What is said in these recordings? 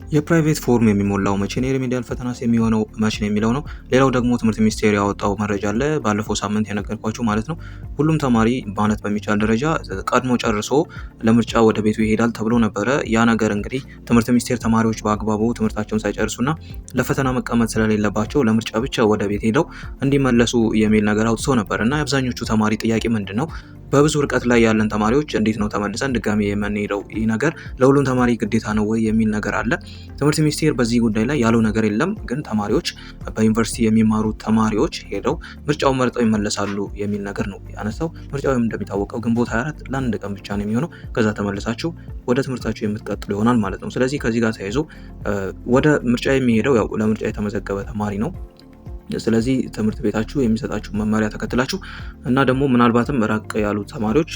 የፕራይቬት ፎርም የሚሞላው መቼ ነው? የሪሜዲያል ፈተናስ የሚሆነው መቼ ነው የሚለው ነው። ሌላው ደግሞ ትምህርት ሚኒስቴር ያወጣው መረጃ አለ፣ ባለፈው ሳምንት የነገርኳችሁ ማለት ነው። ሁሉም ተማሪ ማለት በሚቻል ደረጃ ቀድሞ ጨርሶ ለምርጫ ወደ ቤቱ ይሄዳል ተብሎ ነበረ። ያ ነገር እንግዲህ ትምህርት ሚኒስቴር ተማሪዎች በአግባቡ ትምህርታቸውን ሳይጨርሱና ለፈተና መቀመጥ ስለሌለባቸው ለምርጫ ብቻ ወደ ቤት ሄደው እንዲመለሱ የሚል ነገር አውጥቶ ነበር እና የአብዛኞቹ ተማሪ ጥያቄ ምንድን ነው? በብዙ ርቀት ላይ ያለን ተማሪዎች እንዴት ነው ተመልሰን ድጋሚ የምንሄደው? ይህ ነገር ለሁሉም ተማሪ ግዴታ ነው ወይ የሚል ነገር አለ። ትምህርት ሚኒስቴር በዚህ ጉዳይ ላይ ያለው ነገር የለም። ግን ተማሪዎች በዩኒቨርሲቲ የሚማሩ ተማሪዎች ሄደው ምርጫውን መርጠው ይመለሳሉ የሚል ነገር ነው ያነሳው። ምርጫው እንደሚታወቀው ግንቦት 24 ለአንድ ቀን ብቻ ነው የሚሆነው። ከዛ ተመልሳችሁ ወደ ትምህርታችሁ የምትቀጥሉ ይሆናል ማለት ነው። ስለዚህ ከዚህ ጋር ተያይዞ ወደ ምርጫ የሚሄደው ያው ለምርጫ የተመዘገበ ተማሪ ነው። ስለዚህ ትምህርት ቤታችሁ የሚሰጣችሁ መመሪያ ተከትላችሁ እና ደግሞ ምናልባትም ራቅ ያሉ ተማሪዎች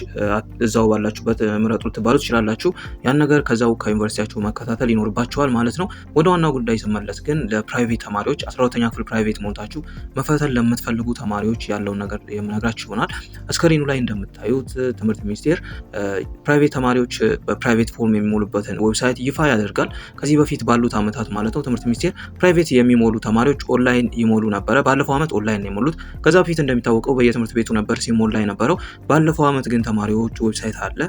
እዛው ባላችሁበት ምረጡ ልትባሉ ትችላላችሁ። ያን ነገር ከዛው ከዩኒቨርሲቲያችሁ መከታተል ይኖርባችኋል ማለት ነው። ወደ ዋናው ጉዳይ ስመለስ ግን ለፕራይቬት ተማሪዎች 12ኛ ክፍል ፕራይቬት ሞልታችሁ መፈተን ለምትፈልጉ ተማሪዎች ያለውን ነገር የምነግራችሁ ይሆናል። ስክሪኑ ላይ እንደምታዩት ትምህርት ሚኒስቴር ፕራይቬት ተማሪዎች በፕራይቬት ፎርም የሚሞሉበትን ዌብሳይት ይፋ ያደርጋል። ከዚህ በፊት ባሉት ዓመታት ማለት ነው ትምህርት ሚኒስቴር ፕራይቬት የሚሞሉ ተማሪዎች ኦንላይን ይሞሉ ነበር። ባለፈው ዓመት ኦንላይን የሞሉት። ከዛ በፊት እንደሚታወቀው በየትምህርት ቤቱ ነበር ሲሞላ የነበረው። ባለፈው ዓመት ግን ተማሪዎች ዌብሳይት አለ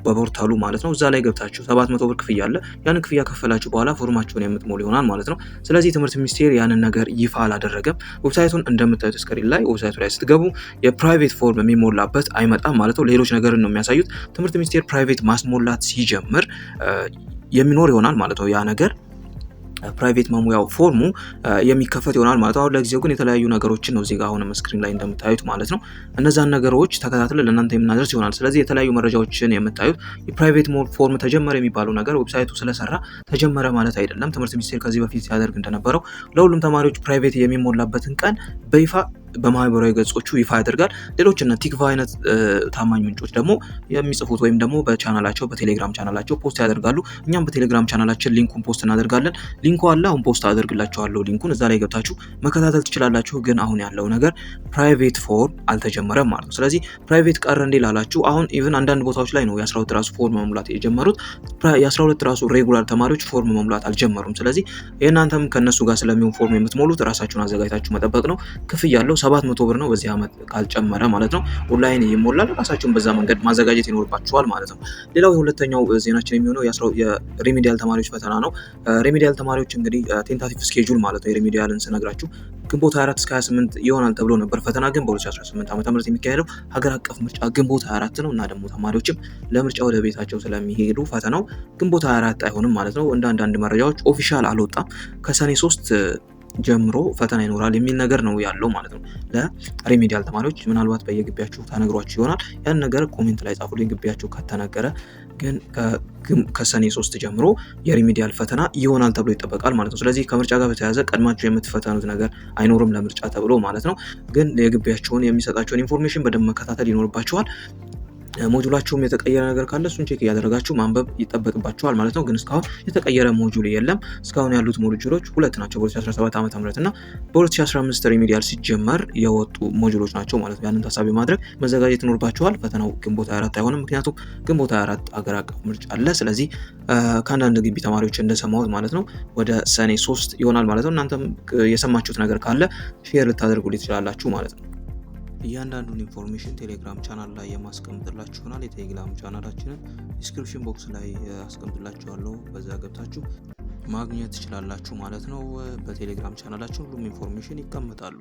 በፖርታሉ ማለት ነው። እዛ ላይ ገብታችሁ 700 ብር ክፍያ አለ። ያንን ክፍያ ከፈላችሁ በኋላ ፎርማችሁን የምትሞሉ ይሆናል ማለት ነው። ስለዚህ ትምህርት ሚኒስቴር ያንን ነገር ይፋ አላደረገም። ዌብሳይቱን እንደምታዩት ስክሪን ላይ ዌብሳይቱ ላይ ስትገቡ የፕራይቬት ፎርም የሚሞላበት አይመጣም ማለት ነው። ሌሎች ነገርን ነው የሚያሳዩት። ትምህርት ሚኒስቴር ፕራይቬት ማስሞላት ሲጀምር የሚኖር ይሆናል ማለት ነው ያ ነገር ፕራይቬት መሙያው ፎርሙ የሚከፈት ይሆናል ማለት ነው። አሁን ለጊዜው ግን የተለያዩ ነገሮችን ነው እዚህ ጋር አሁንም ስክሪን ላይ እንደምታዩት ማለት ነው። እነዛን ነገሮች ተከታትለን ለእናንተ የምናደርስ ይሆናል። ስለዚህ የተለያዩ መረጃዎችን የምታዩት የፕራይቬት ፎርም ተጀመረ የሚባለው ነገር ዌብሳይቱ ስለሰራ ተጀመረ ማለት አይደለም። ትምህርት ሚኒስቴር ከዚህ በፊት ሲያደርግ እንደነበረው ለሁሉም ተማሪዎች ፕራይቬት የሚሞላበትን ቀን በይፋ በማህበራዊ ገጾቹ ይፋ ያደርጋል። ሌሎች እና ቲክቫ አይነት ታማኝ ምንጮች ደግሞ የሚጽፉት ወይም ደግሞ በቻናላቸው በቴሌግራም ቻናላቸው ፖስት ያደርጋሉ። እኛም በቴሌግራም ቻናላችን ሊንኩን ፖስት እናደርጋለን። ሊንኩ አለ፣ አሁን ፖስት አደርግላችኋለሁ ሊንኩን፣ እዛ ላይ ገብታችሁ መከታተል ትችላላችሁ። ግን አሁን ያለው ነገር ፕራይቬት ፎርም አልተጀመረም ማለት ነው። ስለዚህ ፕራይቬት ቀረ እንዴ ላላችሁ አሁን ኢቭን አንዳንድ ቦታዎች ላይ ነው የ12 ራሱ ፎርም መሙላት የጀመሩት። የ12 ራሱ ሬጉላር ተማሪዎች ፎርም መሙላት አልጀመሩም። ስለዚህ የእናንተም ከነሱ ጋር ስለሚሆን ፎርም የምትሞሉት ራሳችሁን አዘጋጅታችሁ መጠበቅ ነው። ክፍያ ያለው 700 ብር ነው በዚህ ዓመት ካልጨመረ ማለት ነው። ኦንላይን ይሞላል። ራሳችሁን በዛ መንገድ ማዘጋጀት ይኖርባችኋል ማለት ነው። ሌላው የሁለተኛው ዜናችን የሚሆነው የሪሜዲያል ተማሪዎች ፈተና ነው። ሪሜዲያል ተማሪዎች እንግዲህ ቴንታቲቭ ስኬጁል ማለት ነው የሪሜዲያልን ስነግራችሁ ግንቦት 24 እስከ 28 ይሆናል ተብሎ ነበር። ፈተና ግን በ2018 ዓ.ም የሚካሄደው ሀገር አቀፍ ምርጫ ግንቦት 24 ነው እና ደግሞ ተማሪዎችም ለምርጫ ወደ ቤታቸው ስለሚሄዱ ፈተናው ግንቦት 24 አይሆንም ማለት ነው። እንደ አንዳንድ መረጃዎች ኦፊሻል አልወጣም። ከሰኔ 3 ጀምሮ ፈተና ይኖራል የሚል ነገር ነው ያለው ማለት ነው። ለሪሜዲያል ተማሪዎች ምናልባት በየግቢያችሁ ተነግሯችሁ ይሆናል። ያን ነገር ኮሜንት ላይ ጻፉልኝ ግቢያችሁ ከተነገረ። ግን ከሰኔ 3 ጀምሮ የሪሜዲያል ፈተና ይሆናል ተብሎ ይጠበቃል ማለት ነው። ስለዚህ ከምርጫ ጋር በተያያዘ ቀድማችሁ የምትፈተኑት ነገር አይኖርም ለምርጫ ተብሎ ማለት ነው። ግን የግቢያችሁን የሚሰጣችሁን ኢንፎርሜሽን በደንብ መከታተል ይኖርባችኋል። ሞጁላችሁም የተቀየረ ነገር ካለ እሱን ቼክ እያደረጋችሁ ማንበብ ይጠበቅባችኋል ማለት ነው። ግን እስካሁን የተቀየረ ሞጁል የለም። እስካሁን ያሉት ሞጁሎች ሁለት ናቸው፣ በ2017 ዓ.ም እና በ2015 ሪሜዲያል ሲጀመር የወጡ ሞጁሎች ናቸው ማለት ነው። ያንን ታሳቢ ማድረግ መዘጋጀት ይኖርባችኋል። ፈተናው ግንቦት 24 አይሆንም፣ ምክንያቱም ግንቦት 24 አገር አቀፍ ምርጫ አለ። ስለዚህ ከአንዳንድ ግቢ ተማሪዎች እንደሰማሁት ማለት ነው ወደ ሰኔ 3 ይሆናል ማለት ነው። እናንተም የሰማችሁት ነገር ካለ ሼር ልታደርጉልኝ ትችላላችሁ ማለት ነው። እያንዳንዱን ኢንፎርሜሽን ቴሌግራም ቻናል ላይ የማስቀምጥላችሁ ይሆናል። የቴሌግራም ቻናላችንን ዲስክሪፕሽን ቦክስ ላይ አስቀምጥላችኋለሁ። በዛ ገብታችሁ ማግኘት ትችላላችሁ ማለት ነው። በቴሌግራም ቻናላችን ሁሉም ኢንፎርሜሽን ይቀመጣሉ።